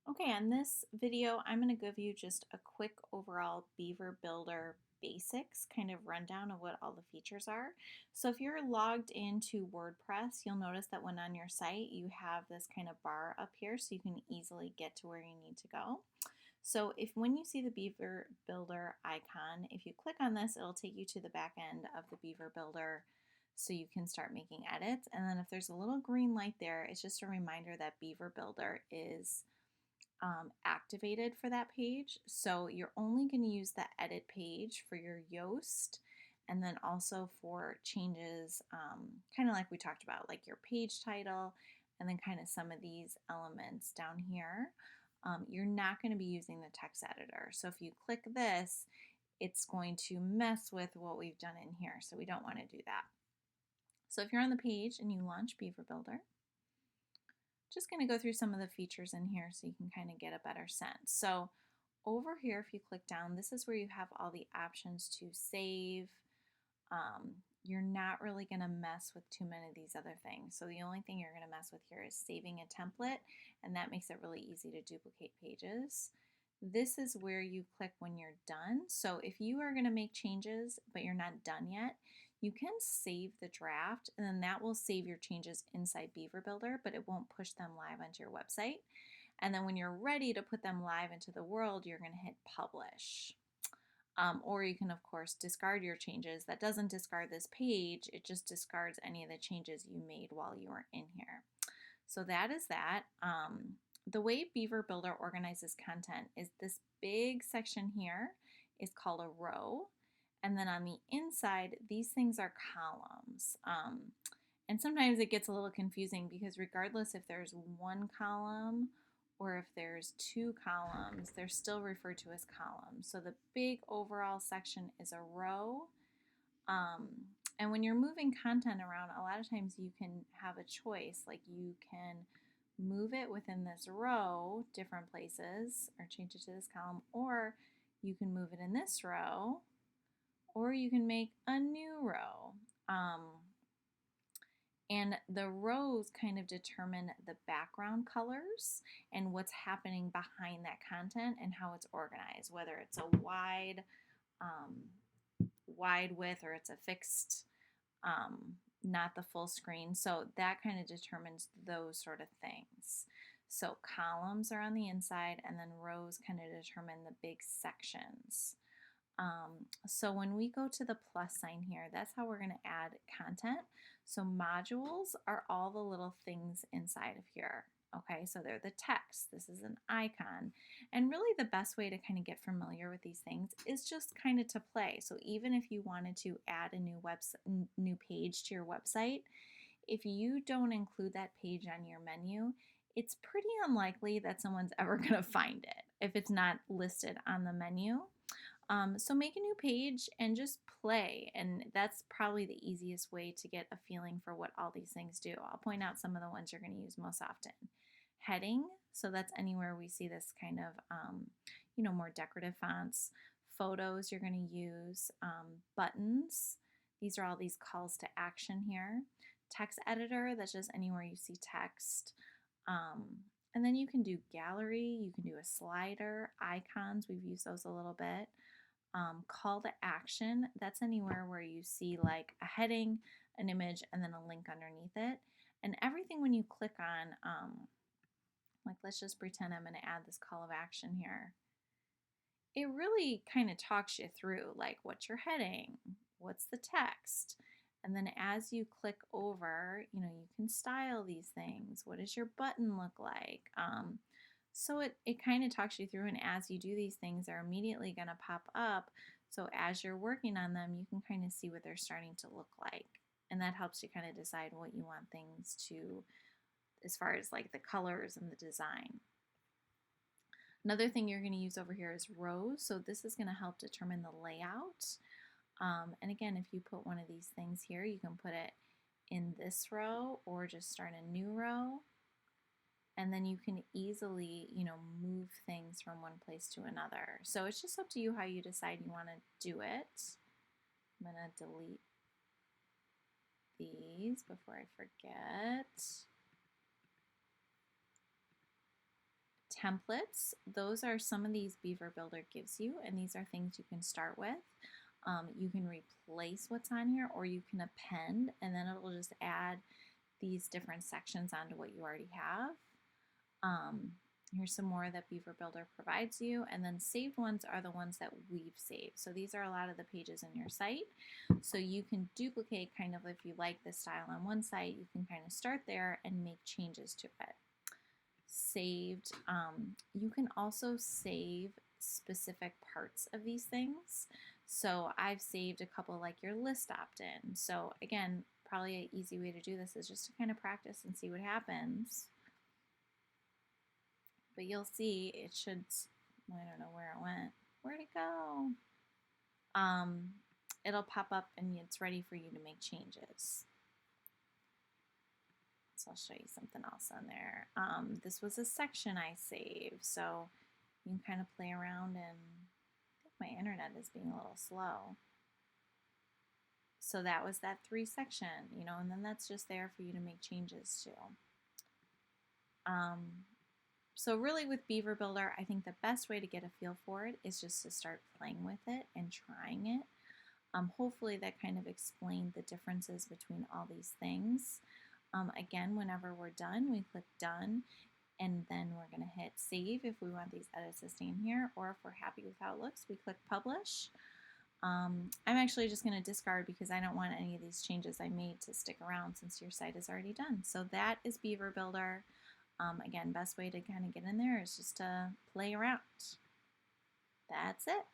Okay, on this video, I'm going to give you just a quick overall Beaver Builder basics kind of rundown of what all the features are. So if you're logged into WordPress, you'll notice that when on your site, you have this kind of bar up here so you can easily get to where you need to go. So if when you see the Beaver Builder icon, if you click on this, it'll take you to the back end of the Beaver Builder so you can start making edits. And then if there's a little green light there, it's just a reminder that Beaver Builder is activated for that page. So you're only going to use the edit page for your Yoast and then also for changes, kind of like we talked about, like your page title and then kind of some of these elements down here. You're not going to be using the text editor. So if you click this, it's going to mess with what we've done in here. So we don't want to do that. So if you're on the page and you launch Beaver Builder, just going to go through some of the features in here so you can kind of get a better sense. So over here, if you click down, this is where you have all the options to save. You're not really going to mess with too many of these other things. So the only thing you're going to mess with here is saving a template, and that makes it really easy to duplicate pages. This is where you click when you're done. So if you are going to make changes, but you're not done yet, you can save the draft, and then that will save your changes inside Beaver Builder, but it won't push them live onto your website. And then when you're ready to put them live into the world, you're going to hit publish. Or you can, of course, discard your changes. That doesn't discard this page, it just discards any of the changes you made while you were in here. So that is that. The way Beaver Builder organizes content is this big section here is called a row. And then on the inside, these things are columns. And sometimes it gets a little confusing because regardless if there's one column or if there's two columns, they're still referred to as columns. So the big overall section is a row. Um, and when you're moving content around, a lot of times you can have a choice. Like you can move it within this row different places or change it to this column, or you can move it in this row, or you can make a new row. And the rows kind of determine the background colors and what's happening behind that content and how it's organized, whether it's a wide width or it's a fixed, not the full screen. So that kind of determines those sort of things. So columns are on the inside and then rows kind of determine the big sections. So when we go to the plus sign here, that's how we're going to add content. So modules are all the little things inside of here. Okay, so they're the text. This is an icon. And really the best way to kind of get familiar with these things is just kind of to play. So even if you wanted to add a new page to your website, if you don't include that page on your menu, it's pretty unlikely that someone's ever going to find it if it's not listed on the menu. So make a new page and just play, and that's probably the easiest way to get a feeling for what all these things do. I'll point out some of the ones you're going to use most often. Heading, so that's anywhere we see this kind of, more decorative fonts. Photos you're going to use. Buttons, these are all these calls to action here. Text editor, that's just anywhere you see text. And then you can do gallery, you can do a slider, icons, we've used those a little bit. Call to action, that's anywhere where you see like a heading, an image, and then a link underneath it. And everything when you click on, like let's just pretend I'm going to add this call of action here. It really kind of talks you through like what's your heading, what's the text, and then as you click over, you can style these things. What does your button look like? So it kind of talks you through, and as you do these things, they're immediately going to pop up. So as you're working on them, you can kind of see what they're starting to look like. And that helps you kind of decide what you want things to, as far as like the colors and the design. Another thing you're going to use over here is rows. So this is going to help determine the layout. And again, if you put one of these things here, you can put it in this row or just start a new row. And then you can easily, move things from one place to another. So it's just up to you how you decide you want to do it. I'm going to delete these before I forget. Templates, those are some of these Beaver Builder gives you, and these are things you can start with. You can replace what's on here, or you can append, and then it will just add these different sections onto what you already have. Here's some more that Beaver Builder provides you, and then saved ones are the ones that we've saved. So these are a lot of the pages in your site. So you can duplicate kind of, if you like this style on one site, you can kind of start there and make changes to it. Saved, you can also save specific parts of these things. So I've saved a couple like your list opt-in. So again, probably an easy way to do this is just to kind of practice and see what happens. But you'll see it should, I don't know where it went. Where'd it go? It'll pop up and it's ready for you to make changes. So I'll show you something else on there. This was a section I saved, so you can kind of play around, and I think my internet is being a little slow. So that was that 3 section, you know, and then that's just there for you to make changes to. So really with Beaver Builder, I think the best way to get a feel for it is just to start playing with it and trying it. Hopefully that kind of explained the differences between all these things. Again, whenever we're done, we click done, and then we're going to hit save if we want these edits to stay in here, or if we're happy with how it looks, we click publish. I'm actually just going to discard because I don't want any of these changes I made to stick around since your site is already done. So that is Beaver Builder. Again, best way to kind of get in there is just to play around. That's it.